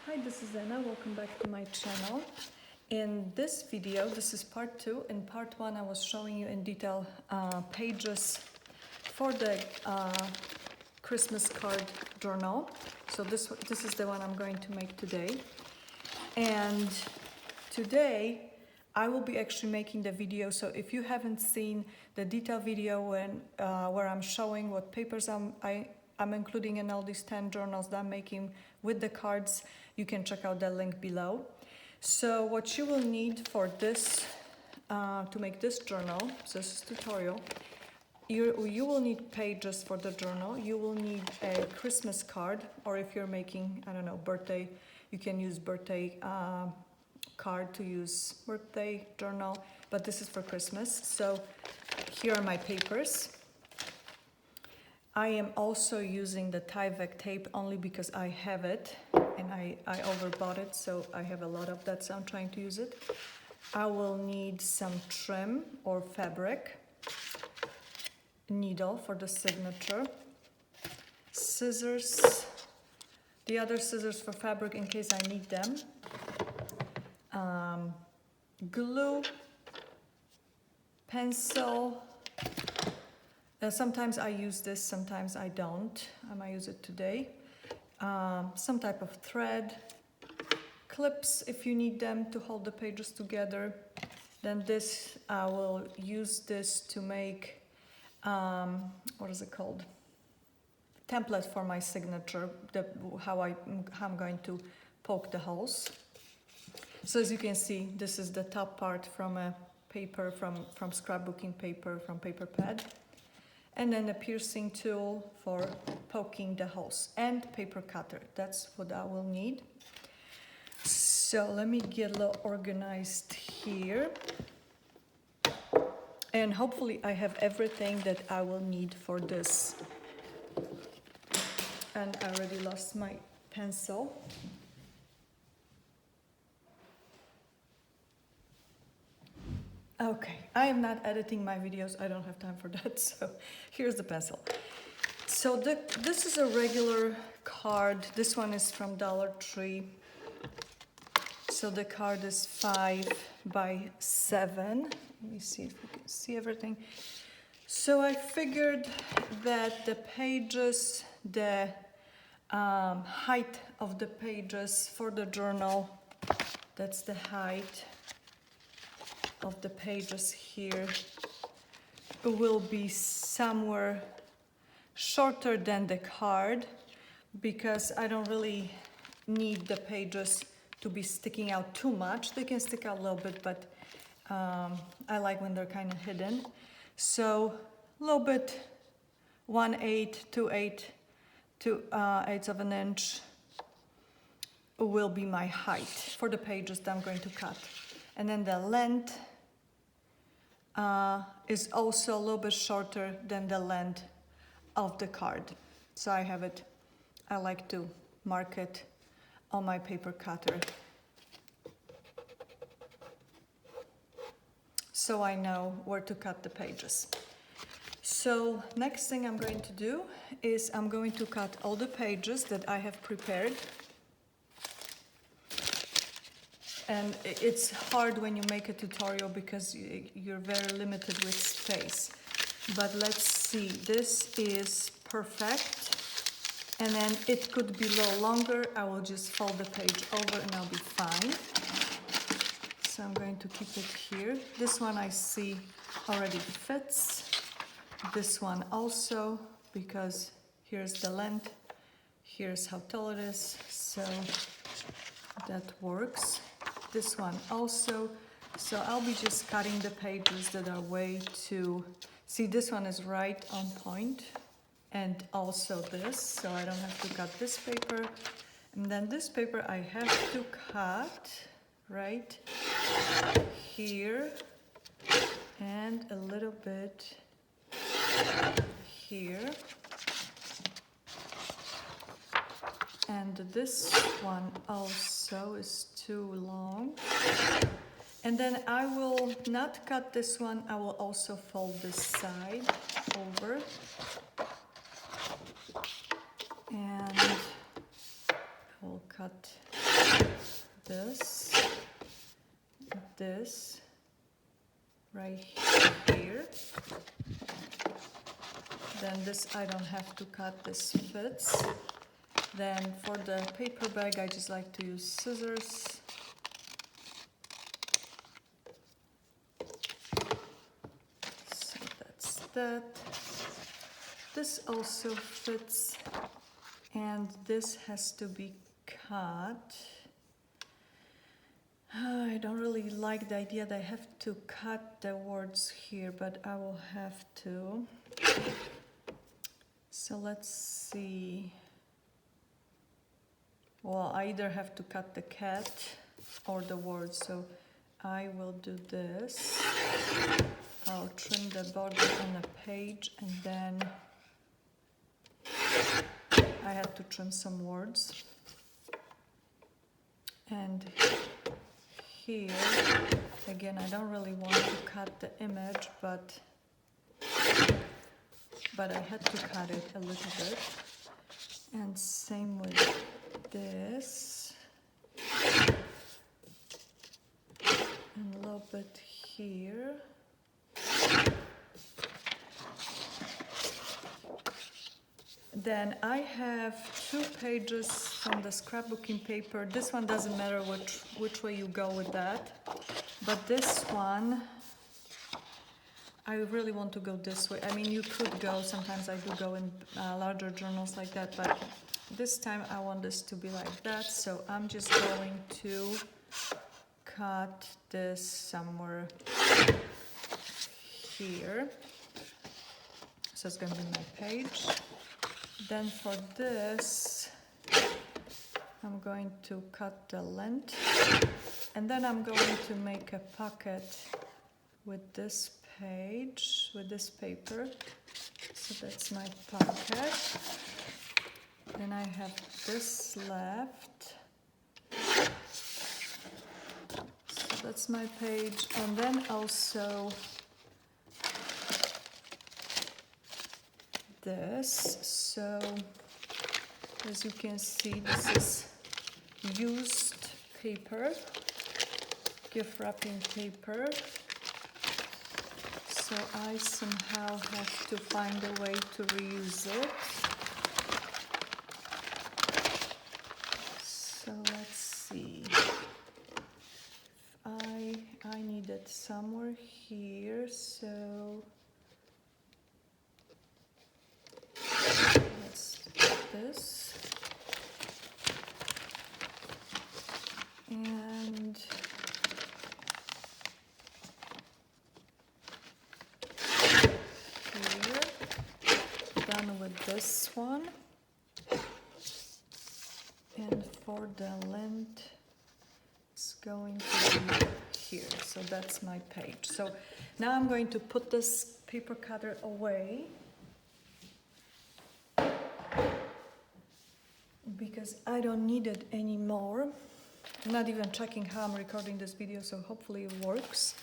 Hi, this is Anna. Welcome back to my channel. In this video, this is part 2. In part 1, I was showing you in detail pages for the Christmas card journal. So this is the one I'm going to make today. And today I will be actually making the video. So if you haven't seen the detailed video where I'm showing what papers I'm including in all these 10 journals that I'm making with the cards, you can check out the link below. So what you will need for this, to make this journal, so this is tutorial, you will need pages for the journal, you will need a Christmas card, or if you're making, I don't know, birthday, you can use birthday card to use birthday journal, but this is for Christmas. So here are my papers. I am also using the Tyvek tape only because I have it and I overbought it, so I have a lot of that, so I'm trying to use it. I will need some trim or fabric, needle for the signature, scissors, the other scissors for fabric in case I need them, glue, pencil. Sometimes I use this, sometimes I don't. I might use it today. Some type of thread, clips if you need them to hold the pages together. Then this, I will use this to make, what is it called? Template for my signature, how I'm going to poke the holes. So as you can see, this is the top part from a paper, from scrapbooking paper, from paper pad. And then a piercing tool for poking the holes and paper cutter. That's what I will need. So let me get a little organized here. And hopefully I have everything that I will need for this. And I already lost my pencil. Okay, I am not editing my videos, I don't have time for that, so here's the pencil. So this is a regular card, this one is from Dollar Tree. So the card is 5 by 7. Let me see if you can see everything. So I figured that the pages, the height of the pages for the journal, that's the height of the pages here, will be somewhere shorter than the card because I don't really need the pages to be sticking out too much. They can stick out a little bit, but I like when they're kind of hidden. So a little bit, 1/8 to 8 of an inch will be my height for the pages that I'm going to cut. And then the length is also a little bit shorter than the length of the card. So I have it, I like to mark it on my paper cutter, so I know where to cut the pages. So next thing I'm going to do is I'm going to cut all the pages that I have prepared. And it's hard when you make a tutorial because you're very limited with space. But let's see, this is perfect. And then it could be a little longer. I will just fold the page over and I'll be fine. So I'm going to keep it here. This one I see already fits. This one also, because here's the length, here's how tall it is, so that works. This one also, so I'll be just cutting the pages that are way too, see, this one is right on point, and also this, so I don't have to cut this paper. And then this paper I have to cut right here and a little bit here. And this one also is too long. And then I will not cut this one, I will also fold this side over. And I will cut this right here. Then this I don't have to cut, this fits. Then for the paper bag I just like to use scissors. So that's that. This also fits, and this has to be cut. I don't really like the idea that I have to cut the words here, but I will have to. So let's see. Well, I either have to cut the cat or the words, so I will do this. I'll trim the border on a page, and then I have to trim some words. And here, again, I don't really want to cut the image, but I had to cut it a little bit. And same with this. And a little bit here. Then I have 2 pages from the scrapbooking paper. This one doesn't matter which way you go with that. But this one, I really want to go this way. I mean, you could go, sometimes I do go in larger journals like that, but this time I want this to be like that. So I'm just going to cut this somewhere here. So it's going to be my page. Then for this, I'm going to cut the length, and then I'm going to make a pocket with this page, with this paper. So that's my pocket. Then I have this left. So that's my page, and then also this. So as you can see, this is used paper, gift wrapping paper. So I somehow have to find a way to reuse it. So let's see. I need it somewhere here, so let's do this. And here, done with this one. And for the length, it's going to be here. So that's my page. So now I'm going to put this paper cutter away, because I don't need it anymore. I'm not even checking how I'm recording this video, so hopefully it works.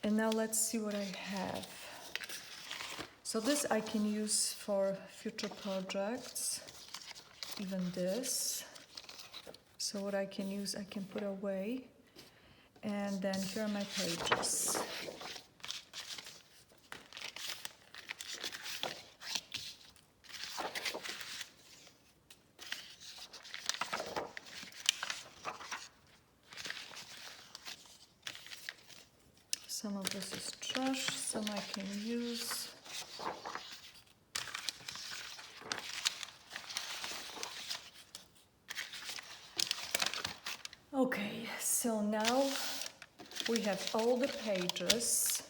And now let's see what I have. So this I can use for future projects, even this. So what I can use, I can put away. And then here are my pages. Some of this is trash, some I can use. Okay, so now we have all the pages.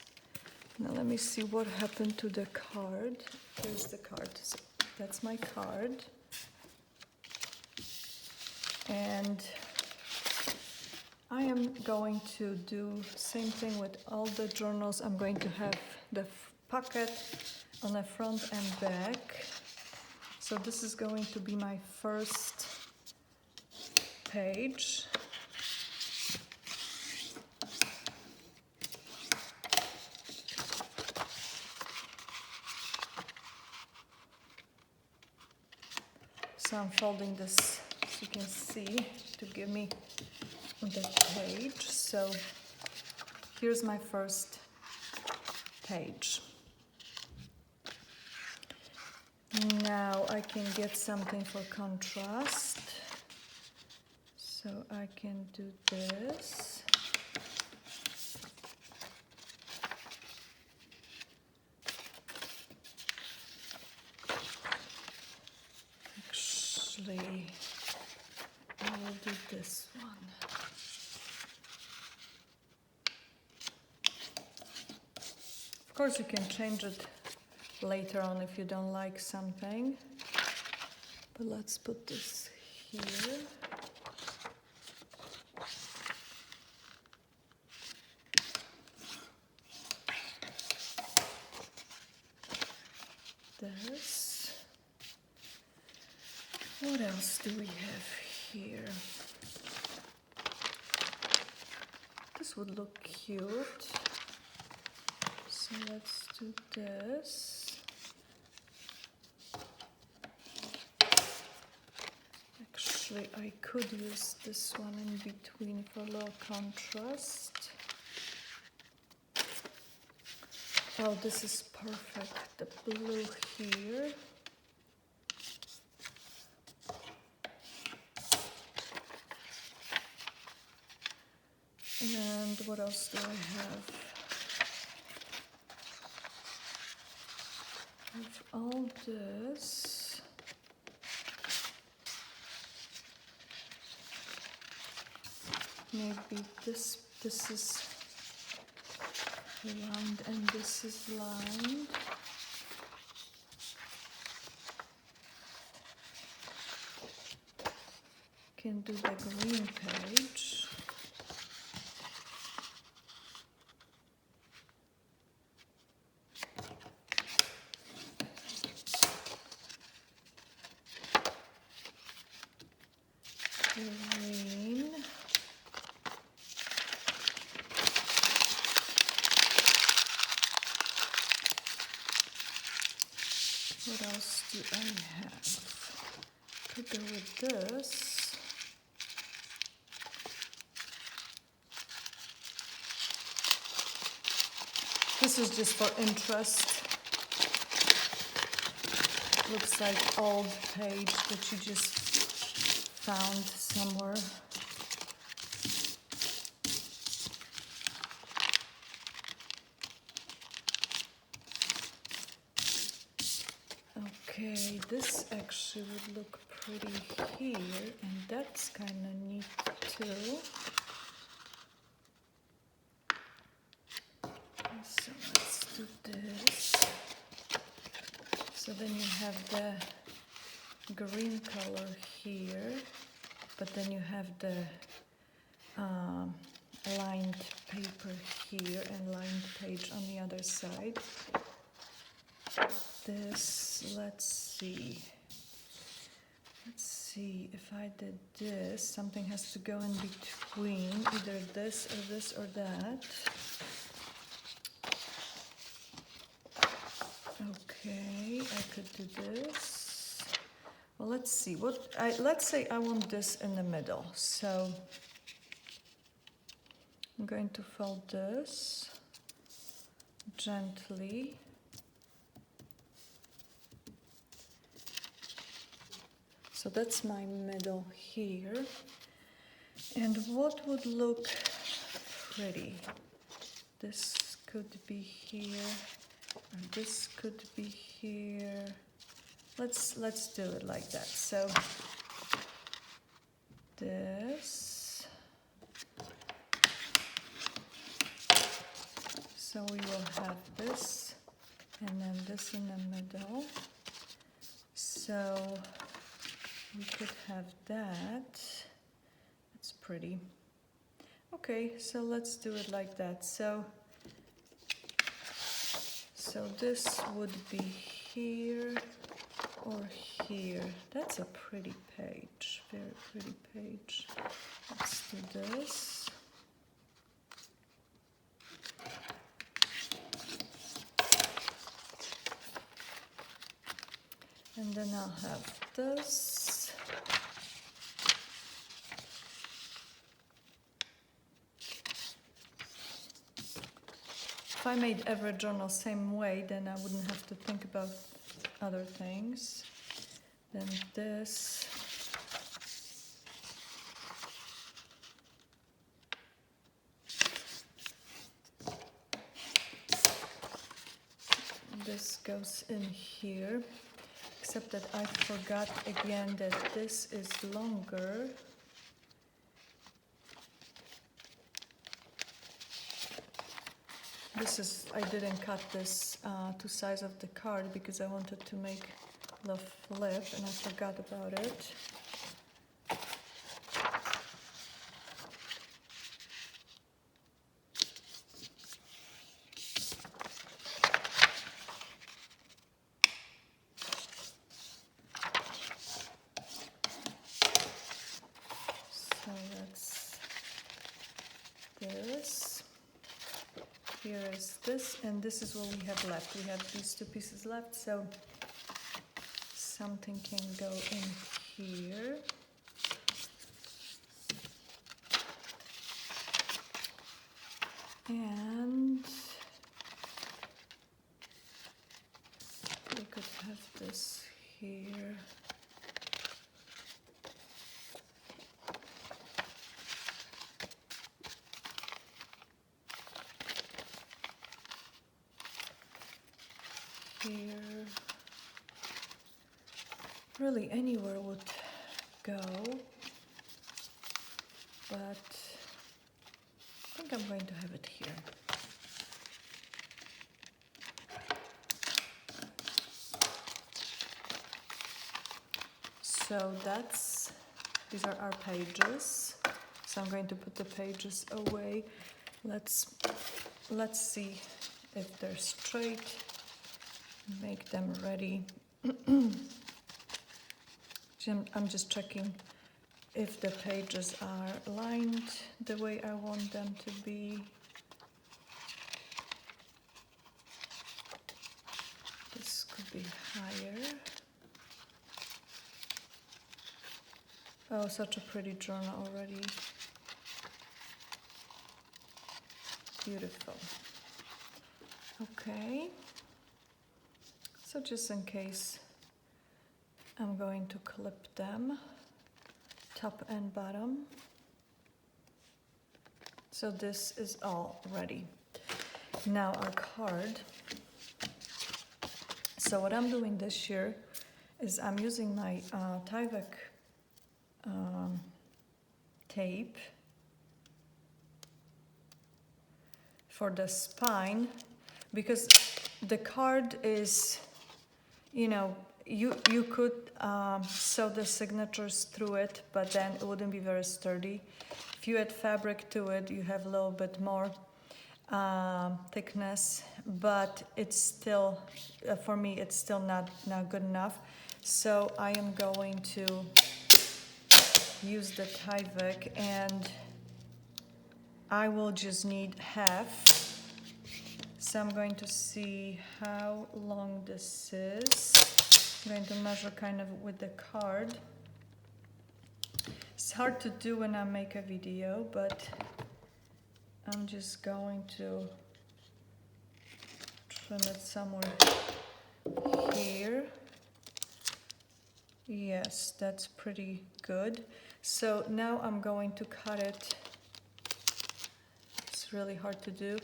Now let me see what happened to the card. Here's the card. So that's my card. And I am going to do same thing with all the journals. I'm going to have the pocket on the front and back. So this is going to be my first page. So I'm folding this so you can see. to give me the page. So here's my first page. Now I can get something for contrast. So I can do this. Actually, I will do this one. Of course, you can change it later on if you don't like something. But let's put this here. This. What else do we have here? This would look cute. So let's do this. Actually, I could use this one in between for a little contrast. Oh, this is perfect. The blue here. And what else do I have? I have all this. Maybe this is lined and this is lined. Can do the green page. Green. What else do I have? Could go with this. This is just for interest. Looks like old page that you just found somewhere. Okay, this actually would look pretty here, and that's kind of neat too. So let's do this. So then you have the green color here, but then you have the lined paper here and lined page on the other side. This, let's see if I did this, something has to go in between, either this or that. Okay, I could do this. Well, let's see. Let's say I want this in the middle. So I'm going to fold this gently. So that's my middle here. And what would look pretty? This could be here, or this could be here. Let's do it like that. So this. So we will have this, and then this in the middle. So we could have that. It's pretty. Okay, so let's do it like that. So this would be here or here. That's a pretty page, very pretty page. Let's do this. And then I'll have this. if I made every journal same way, then I wouldn't have to think about other things. Then this. This goes in here, except that I forgot again that this is longer. This is, I didn't cut this to size of the card because I wanted to make the flip and I forgot about it. So that's this. Here is this, and this is what we have left. We have these two pieces left, so something can go in here. And we could have this here. Here, really anywhere would go, but I think I'm going to have it here. So these are our pages. So I'm going to put the pages away. Let's see if they're straight. Make them ready. I'm just checking if the pages are lined the way I want them to be. This could be higher. Oh, such a pretty journal already. Beautiful. Okay. So just in case, I'm going to clip them, top and bottom. So this is all ready. Now our card. So what I'm doing this year is I'm using my Tyvek tape for the spine, because the card is, you know, you could sew the signatures through it, but then it wouldn't be very sturdy. If you add fabric to it, you have a little bit more thickness, but it's still, for me, it's still not good enough. So I am going to use the Tyvek, and I will just need half. So I'm going to see how long this is. I'm going to measure kind of with the card. It's hard to do when I make a video, but I'm just going to trim it somewhere here. Yes, that's pretty good. So now I'm going to cut it. It's really hard to do.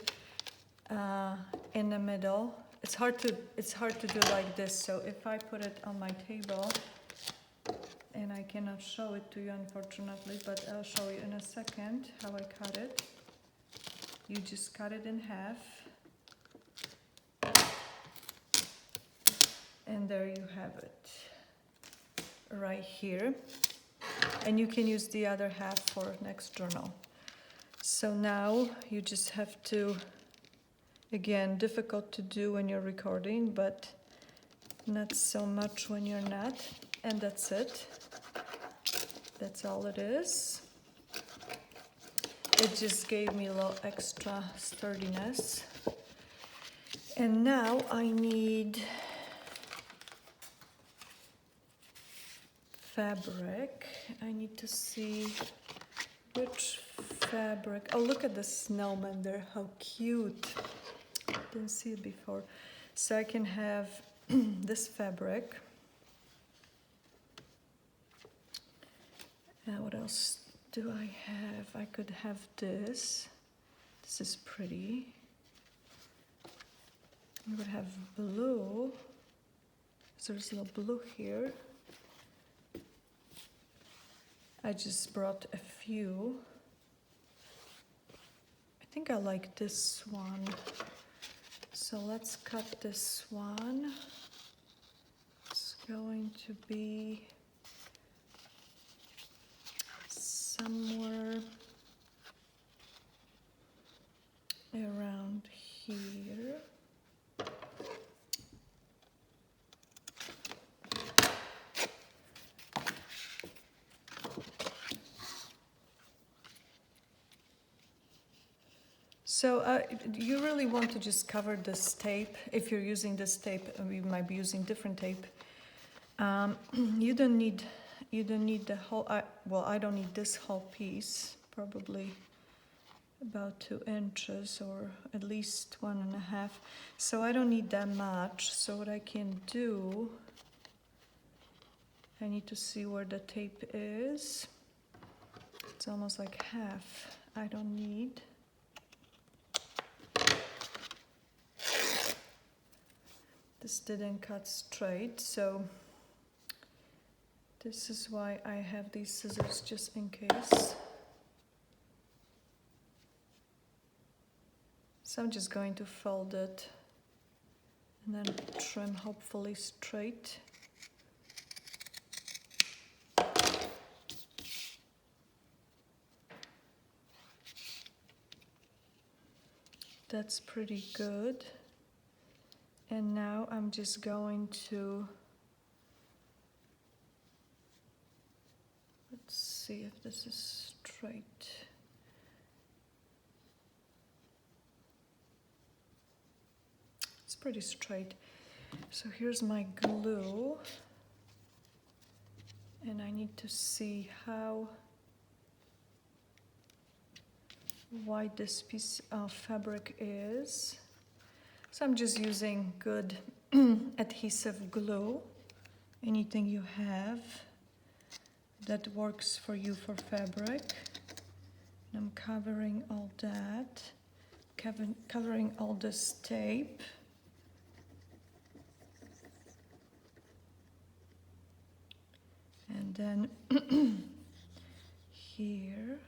In the middle. It's hard to do like this. So if I put it on my table, and I cannot show it to you unfortunately, but I'll show you in a second how I cut it. You just cut it in half, and there you have it right here, and you can use the other half for next journal. So now you just have to, again, difficult to do when you're recording, but not so much when you're not. And that's it. That's all it is. It just gave me a little extra sturdiness. And now I need fabric. I need to see which fabric. Oh, look at the snowman there, how cute. didn't see it before. So I can have this fabric. What else do I have? I could have this. This is pretty. I would have blue. So there's a little blue here. I just brought a few. I think I like this one. So let's cut this one. It's going to be somewhere around here. So you really want to just cover this tape. If you're using this tape, we might be using different tape. You don't need the whole. Well, I don't need this whole piece. Probably about 2 inches or at least 1.5. So I don't need that much. So what I can do, I need to see where the tape is. It's almost like half. I don't need. This didn't cut straight, so this is why I have these scissors, just in case. So I'm just going to fold it and then trim hopefully straight. That's pretty good. And now I'm just going to, let's see if this is straight. It's pretty straight. So here's my glue. And I need to see how wide this piece of fabric is. So I'm just using good adhesive glue, anything you have that works for you for fabric. And I'm covering all that, covering all this tape. And then here.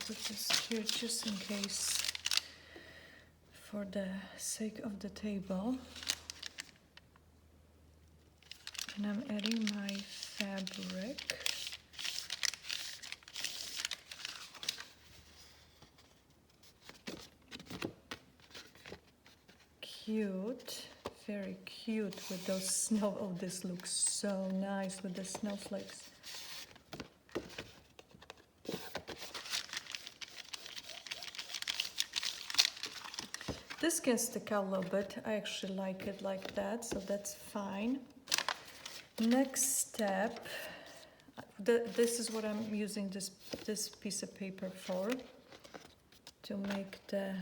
Put this here just in case, for the sake of the table. And I'm adding my fabric. Cute, very cute with those snow. Oh, this looks so nice with the snowflakes. This can stick out a little bit. I actually like it like that, so that's fine. Next step, this is what I'm using this piece of paper for, to make the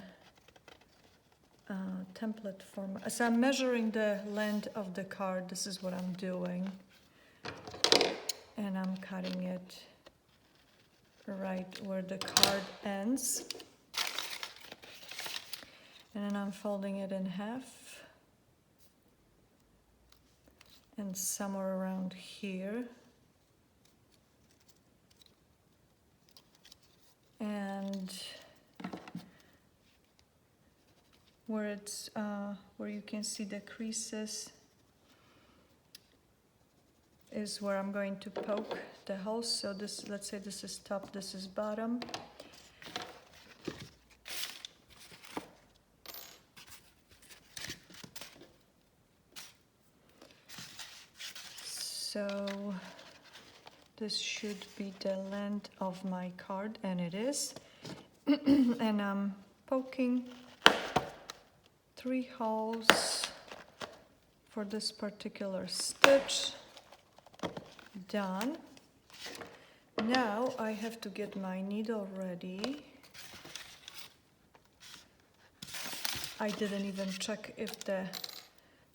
template form. So I'm measuring the length of the card. This is what I'm doing. And I'm cutting it right where the card ends. And then I'm folding it in half. And somewhere around here. And where it's where you can see the creases is where I'm going to poke the holes. So this, let's say this is top, this is bottom. So this should be the length of my card, and it is. And I'm poking 3 holes for this particular stitch. done. Now I have to get my needle ready. I didn't even check if the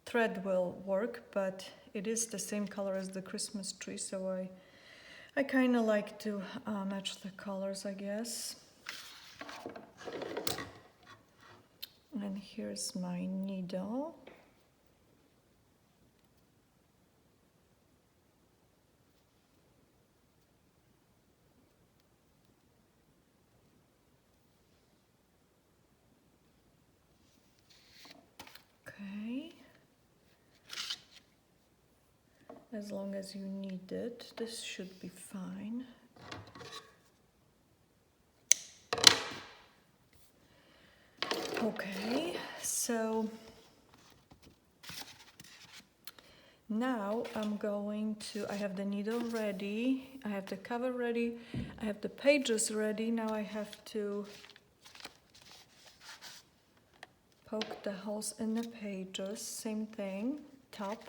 thread will work, but it is the same color as the Christmas tree, so I kind of like to match the colors, I guess. And here's my needle. Okay. As long as you need it, this should be fine. Okay, so now I have the needle ready, I have the cover ready, I have the pages ready. Now I have to poke the holes in the pages, same thing, top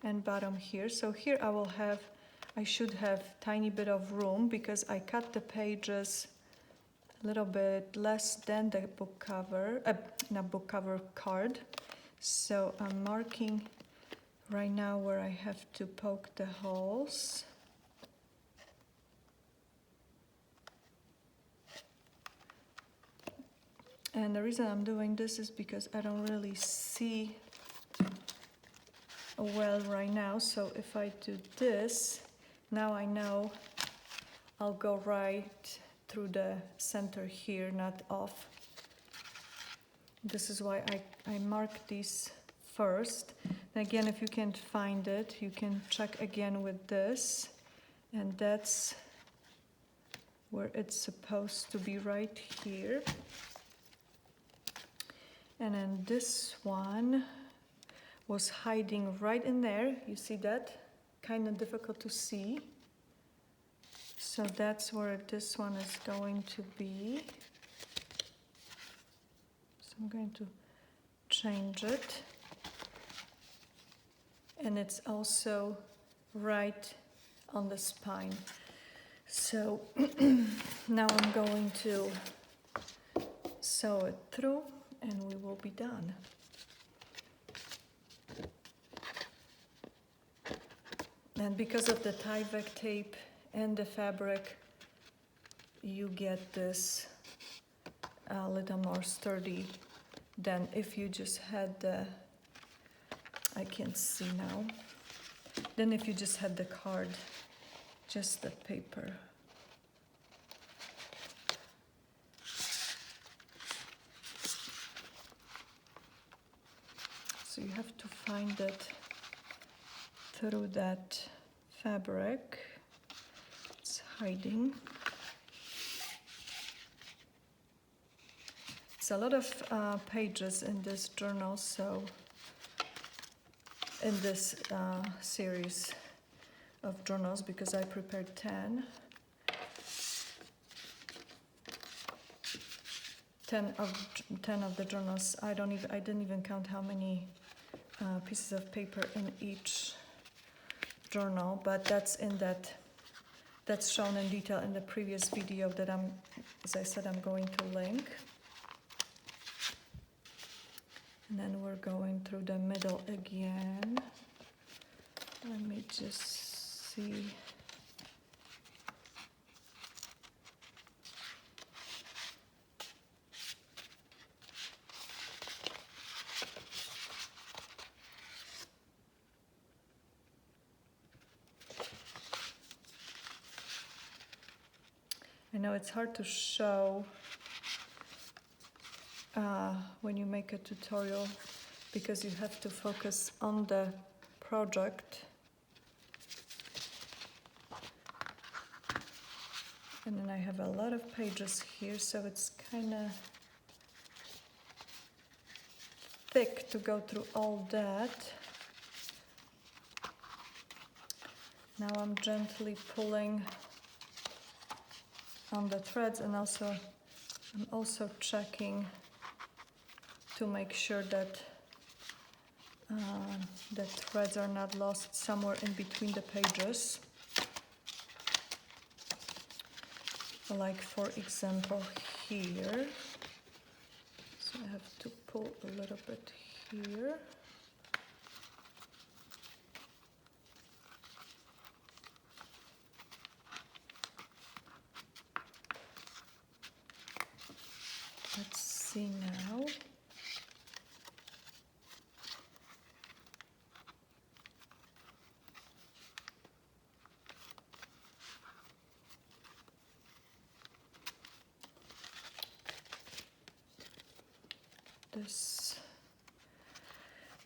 and bottom here. So here I should have tiny bit of room because I cut the pages a little bit less than the book cover, not book cover, card. So I'm marking right now where I have to poke the holes. And the reason I'm doing this is because I don't really see well right now. So if I do this, now I know I'll go right through the center here, not off. This is why I mark these first. And again, if you can't find it, you can check again with this. And that's where it's supposed to be, right here. And then this one was hiding right in there. You see that? Kind of difficult to see. So that's where this one is going to be. So I'm going to change it. And it's also right on the spine. So now I'm going to sew it through and we will be done. And because of the Tyvek tape and the fabric, you get this a little more sturdy than if you just had the, I can't see now, than if you just had the card, just the paper. So you have to find it through that fabric. It's hiding. It's a lot of pages in this journal, so in this series of journals, because I prepared 10. 10 of the journals. I didn't even count how many pieces of paper in each journal, but that's shown in detail in the previous video that as I said, I'm going to link. And then we're going through the middle again. Let me just see. I know it's hard to show when you make a tutorial because you have to focus on the project. And then I have a lot of pages here, so it's kind of thick to go through all that. Now I'm gently pulling on the threads, and I'm also checking to make sure that the threads are not lost somewhere in between the pages. like for example here. So I have to pull a little bit here. Let's see now.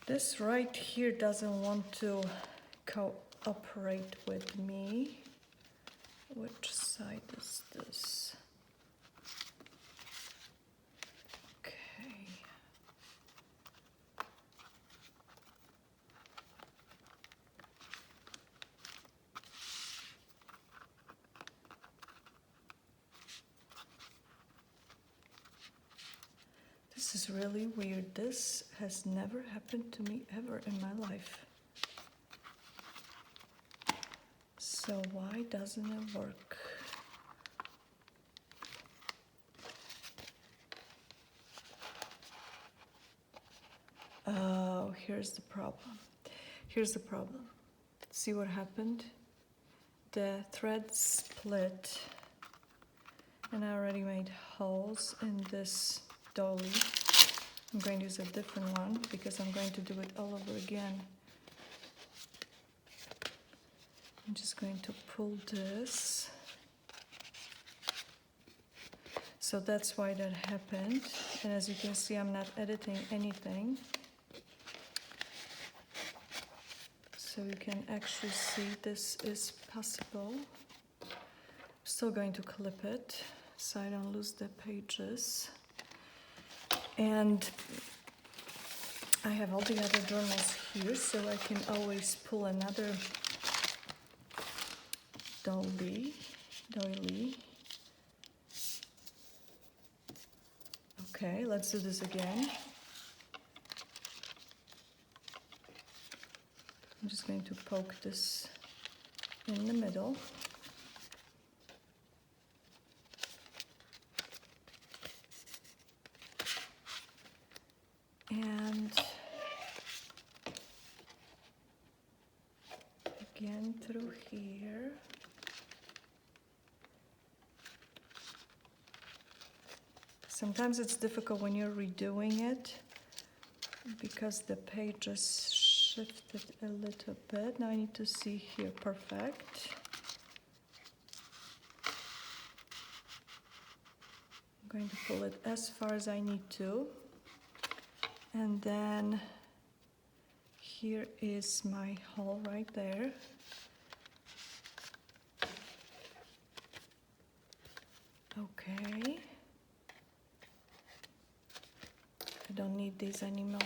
This right here doesn't want to cooperate with me. Which side is this? Okay. This is really weird. This has never happened to me ever in my life. So why doesn't it work? Oh, here's the problem. Here's the problem. See what happened? The thread split, and I already made holes in this dolly. I'm going to use a different one because I'm going to do it all over again. I'm just going to pull this. So that's why that happened. And as you can see, I'm not editing anything. So you can actually see this is possible. I'm still going to clip it so I don't lose the pages. And I have all the other journals here, so I can always pull another doily. Okay, let's do this again. I'm just going to poke this in the middle. And again through here. Sometimes it's difficult when you're redoing it because the pages shifted a little bit. Now I need to see here, perfect. I'm going to pull it as far as I need to. And then here is my hole right there. Okay. I don't need these anymore.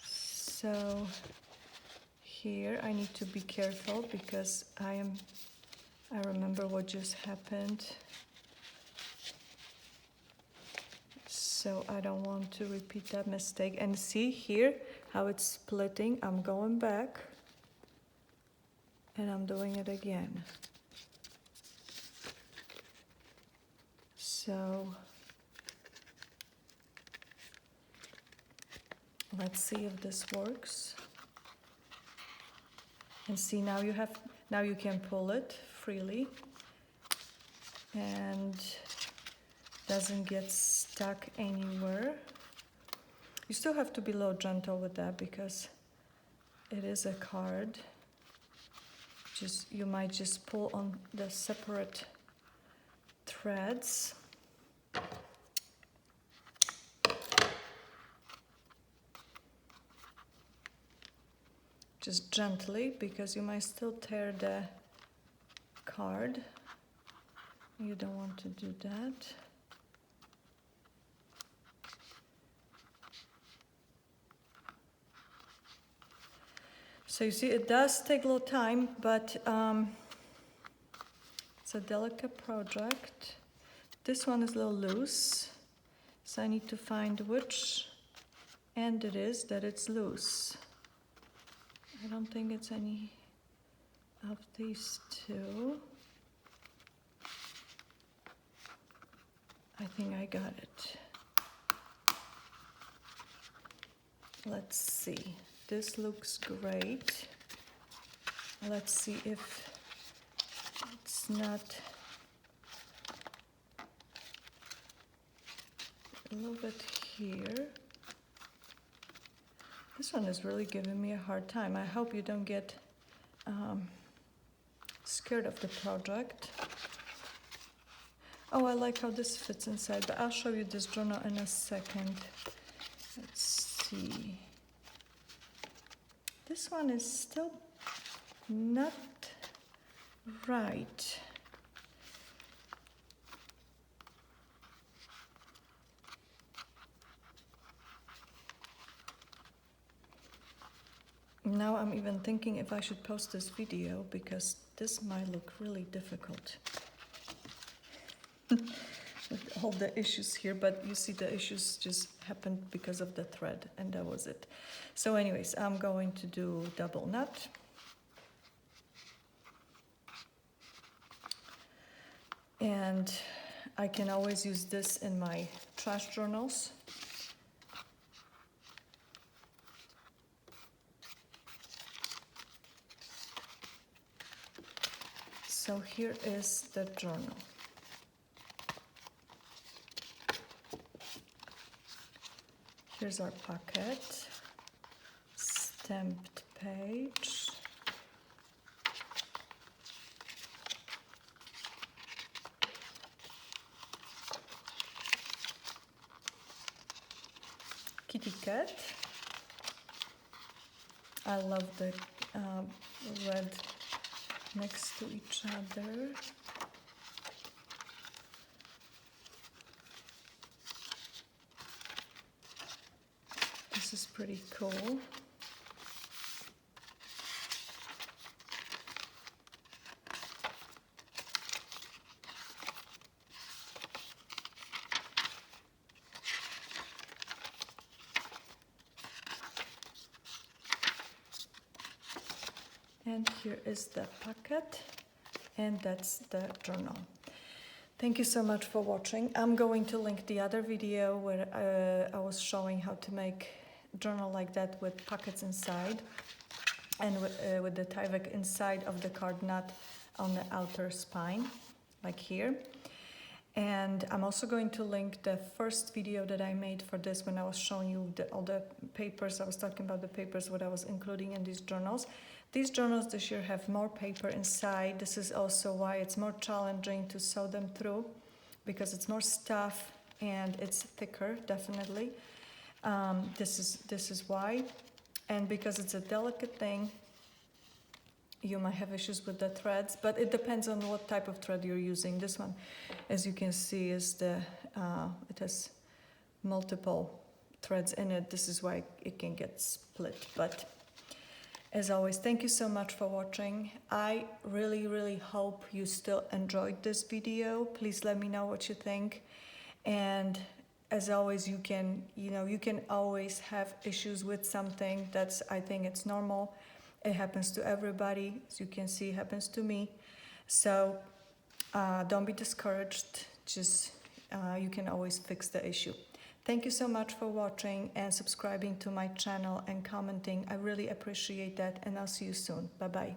So here I need to be careful because I remember what just happened. So I don't want to repeat that mistake. And see here how it's splitting. I'm going back and I'm doing it again. So let's see if this works. And see, now you can pull it freely and doesn't get stuck anywhere. You still have to be a little gentle with that because it is a card. You might just pull on the separate threads. Just gently, because you might still tear the card. You don't want to do that. So you see, it does take a little time, but it's a delicate project. This one is a little loose, so I need to find which end it is that it's loose. I don't think it's any of these two. I think I got it. Let's see. This looks great. Let's see if it's not a little bit here. This one is really giving me a hard time. I hope you don't get scared of the project. Oh, I like how this fits inside, but I'll show you this journal in a second. Let's see. This one is still not right. Now I'm even thinking if I should post this video because this might look really difficult. With all the issues here, but you see the issues just happened because of the thread, and that was it. So anyways, I'm going to do double knot. And I can always use this in my trash journals. So here is the journal. Here's our pocket, stamped page, kitty cat. I love the red next to each other. This is pretty cool. And here is the pocket, and that's the journal. Thank you so much for watching. I'm going to link the other video where I was showing how to make a journal like that with pockets inside and with the Tyvek inside of the card, not on the outer spine, like here. And I'm also going to link the first video that I made for this when I was showing you all the papers. I was talking about the papers, what I was including in these journals. These journals this year have more paper inside. This is also why it's more challenging to sew them through, because it's more stuff and it's thicker, definitely. This is why. And because it's a delicate thing, you might have issues with the threads, but it depends on what type of thread you're using. This one, as you can see, is it has multiple threads in it. This is why it can get split. But as always, thank you so much for watching. I really hope you still enjoyed this video. Please let me know what you think. And as always, you can always have issues with something. I think it's normal. It happens to everybody. As you can see, it happens to me. So don't be discouraged. Just you can always fix the issue. Thank you so much for watching and subscribing to my channel and commenting. I really appreciate that, and I'll see you soon. Bye-bye.